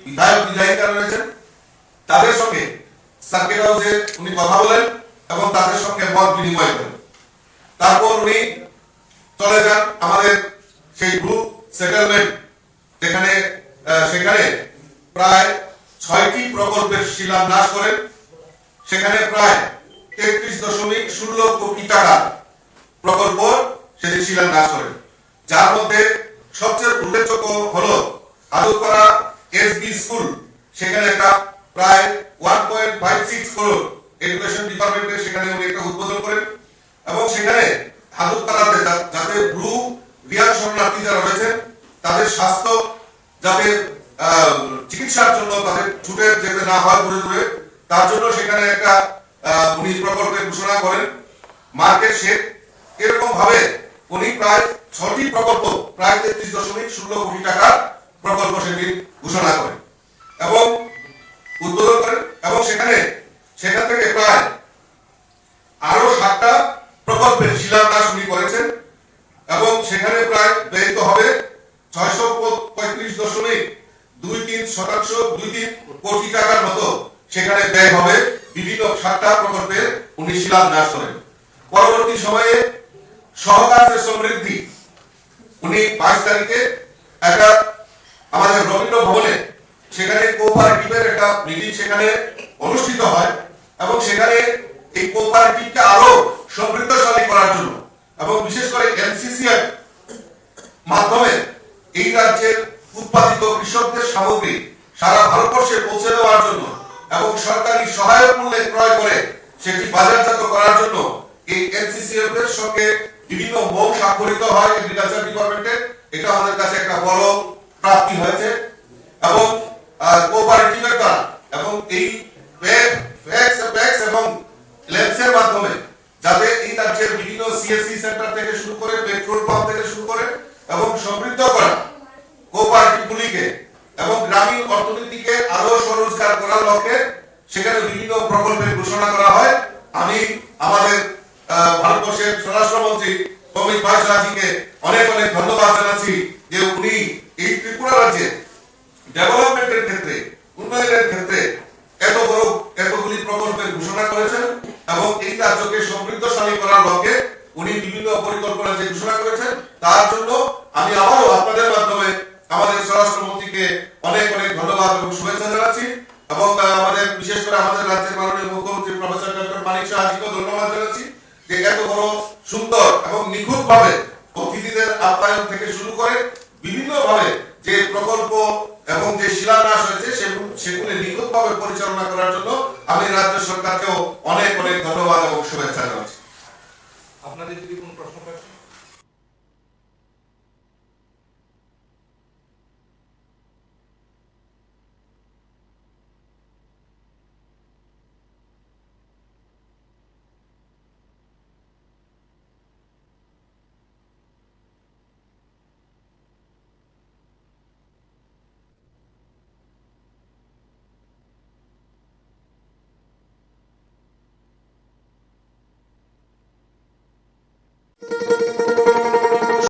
বিধায়ক বিধায়িকা রয়েছেন, তাদের সঙ্গে সার্কিট হাউসে উনি কথা বলেন এবং তাদের সঙ্গে মত বিনিময় করেন। তারপর উনি চলে যান আমাদের সেই গ্রুপ সেটেলমেন্ট, সেখানে প্রায় 6টি প্রকল্পের শিলান্যাস করেন। সেখানে প্রায় 33.16 কোটি টাকা প্রকল্প সেটি শিলান্যাস করেন, যার মধ্যে সবচেয়ে উল্লেখযোগ্য হলো আদুপাড়া এসবি স্কুল। সেখানে একটা প্রায় 1.56 করোড় এডুকেশন ডিপার্টমেন্টে সেখানে উনি একটা উদ্বোধন করেন এবং সেখানে হাদুপাড়াতে যাতে ব্লু রিয়াল শরণার্থী যারা রয়েছেন তাদের স্বাস্থ্য যাতে চিকিৎসার জন্য তাদের ছুটে যেতে না হয় দূরে দূরে, তার জন্য সেখানে একটা উনি প্রকল্পের ঘোষণা করেন। মার্কেট শেড এরকম ভাবে উনি প্রায় 6টি প্রকল্প প্রায় 33.16 কোটি টাকার প্রকল্প সেটি ঘোষণা করেন এবং উদ্বোধন করেন এবং সেখান থেকে প্রায় আরো 7টা প্রকল্পের শিলান্যাস উনি করেছেন এবং সেখানে প্রায় ব্যয়িত হবে 635.23 কোটি টাকার মতো সেখানে ব্যয় হবে। বিভিন্ন 7টা প্রকল্পের উনি শিলান্যাস করেন। পরবর্তী সময়ে সহকারের সমৃদ্ধি উনি 22 তারিখে একটা আমাদের রবীন্দ্র ভবনে সেখানে কোঅপারেটিভের একটা মিটিং সেখানে অনুষ্ঠিত হয় এবং সেখানে এই কোঅপারেটিভকে আরো সমৃদ্ধশালী করার জন্য এবং বিশেষ করে এনসিসিআর মাধ্যমে এই রাজ্যের উৎপাদিত কৃষকদের সামগ্রী সারা ভারতবর্ষে পৌঁছে দেওয়ার জন্য এবং সরকারি সহায়ক মূল্যে ক্রয় করে সেটি বাজারজাত করার জন্য এই এনসিসিএফ এর সঙ্গে বিভিন্ন মৌ স্বাক্ষরিত হয় এগ্রিকালচার ডিপার্টমেন্টে। এটা আমাদের কাছে একটা বড় প্রাপ্তি হয়েছে এবং কোঅপারেটিভের দ্বারা এবং এই ফ্যাক্স এবং লেন্সের মাধ্যমে যাতে এই রাজ্যের বিভিন্ন সিএসসি সেন্টার থেকে শুরু করে পেট্রোল পাম্প থেকে শুরু করে এবং সমৃদ্ধ করা কোঅপারেটিভগুলিকে এবং গ্রামীণ অর্থনীতিকে আরো স্বরোজগার করার লক্ষ্যে সেখানে বিভিন্ন প্রকল্পের ঘোষণা করা হয়। আমি আমাদের ভারতবর্ষের স্বরাষ্ট্রমন্ত্রী অমিত শাহজিকে অনেক অনেক ধন্যবাদ জানাচ্ছি যে উনি এই ত্রিপুরা রাজ্যে ডেভেলপমেন্টের ক্ষেত্রে উন্নয়নের ক্ষেত্রে এতগুলি প্রকল্পের ঘোষণা করেছেন এবং এই রাজ্যকে সমৃদ্ধশালী করার লক্ষ্যে উনি বিভিন্ন পরিকল্পনা যে ঘোষণা করেছেন তার জন্য আমি আবারও আপনাদের মাধ্যমে আমাদের স্বরাষ্ট্রমন্ত্রীকে অনেক অনেক ধন্যবাদ এবং শুভেচ্ছা জানাচ্ছি এবং আমাদের বিশেষ করে আমাদের রাজ্যের মাননীয় মুখ্যমন্ত্রী প্রফেসর ডক্টর মানিক সাহাজিকে ধন্যবাদ জানাচ্ছি যে এত বড় সুন্দর এবং নিখুঁত ভাবে অতিথিদের আপ্যায়ন থেকে শুরু করে বিভিন্ন ভাবে যে প্রকল্প এবং যে শিলান্যাস হয়েছে সেগুলি নিখুঁত ভাবে পরিচালনা করার জন্য আমি রাজ্য সরকারকেও অনেক অনেক ধন্যবাদ এবং শুভেচ্ছা জানাচ্ছি। আপনাদের যদি কোনো প্রশ্ন থাকে